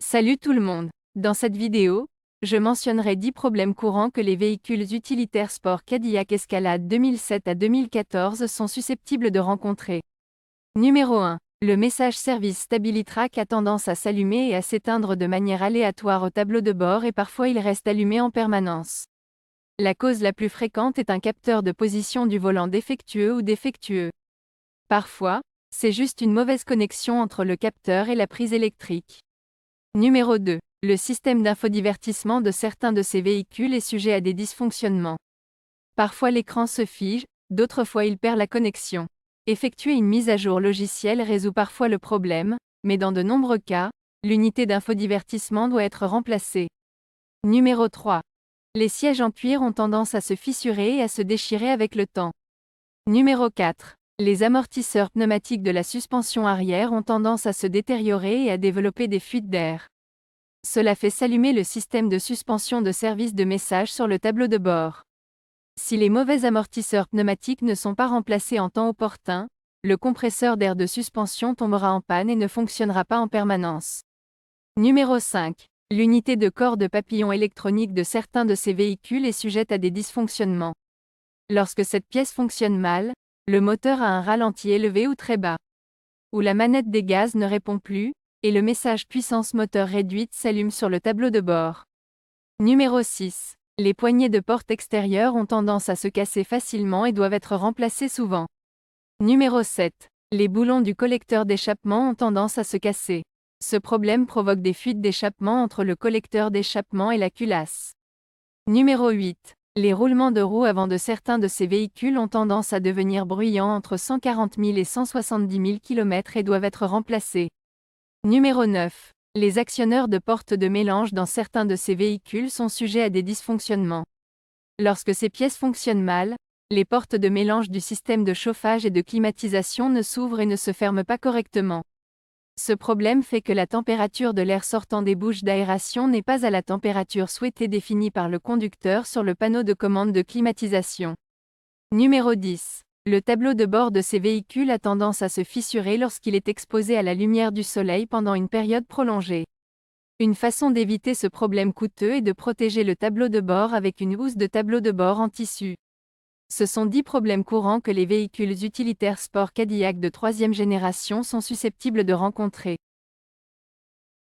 Salut tout le monde. Dans cette vidéo, je mentionnerai 10 problèmes courants que les véhicules utilitaires sport Cadillac Escalade 2007 à 2014 sont susceptibles de rencontrer. Numéro 1. Le message Service StabiliTrak a tendance à s'allumer et à s'éteindre de manière aléatoire au tableau de bord et parfois il reste allumé en permanence. La cause la plus fréquente est un capteur de position du volant défectueux ou défectueux. Parfois, c'est juste une mauvaise connexion entre le capteur et la prise électrique. Numéro 2. Le système d'infodivertissement de certains de ces véhicules est sujet à des dysfonctionnements. Parfois l'écran se fige, d'autres fois il perd la connexion. Effectuer une mise à jour logicielle résout parfois le problème, mais dans de nombreux cas, l'unité d'infodivertissement doit être remplacée. Numéro 3. Les sièges en cuir ont tendance à se fissurer et à se déchirer avec le temps. Numéro 4. Les amortisseurs pneumatiques de la suspension arrière ont tendance à se détériorer et à développer des fuites d'air. Cela fait s'allumer le système de suspension de service de message sur le tableau de bord. Si les mauvais amortisseurs pneumatiques ne sont pas remplacés en temps opportun, le compresseur d'air de suspension tombera en panne et ne fonctionnera pas en permanence. Numéro 5. L'unité de corps de papillon électronique de certains de ces véhicules est sujette à des dysfonctionnements. Lorsque cette pièce fonctionne mal, le moteur a un ralenti élevé ou très bas. Ou la manette des gaz ne répond plus, et le message puissance moteur réduite s'allume sur le tableau de bord. Numéro 6. Les poignées de porte extérieures ont tendance à se casser facilement et doivent être remplacées souvent. Numéro 7. Les boulons du collecteur d'échappement ont tendance à se casser. Ce problème provoque des fuites d'échappement entre le collecteur d'échappement et la culasse. Numéro 8. Les roulements de roues avant de certains de ces véhicules ont tendance à devenir bruyants entre 140 000 et 170 000 km et doivent être remplacés. Numéro 9. Les actionneurs de portes de mélange dans certains de ces véhicules sont sujets à des dysfonctionnements. Lorsque ces pièces fonctionnent mal, les portes de mélange du système de chauffage et de climatisation ne s'ouvrent et ne se ferment pas correctement. Ce problème fait que la température de l'air sortant des bouches d'aération n'est pas à la température souhaitée définie par le conducteur sur le panneau de commande de climatisation. Numéro 10. Le tableau de bord de ces véhicules a tendance à se fissurer lorsqu'il est exposé à la lumière du soleil pendant une période prolongée. Une façon d'éviter ce problème coûteux est de protéger le tableau de bord avec une housse de tableau de bord en tissu. Ce sont 10 problèmes courants que les véhicules utilitaires sport Cadillac de 3e génération sont susceptibles de rencontrer.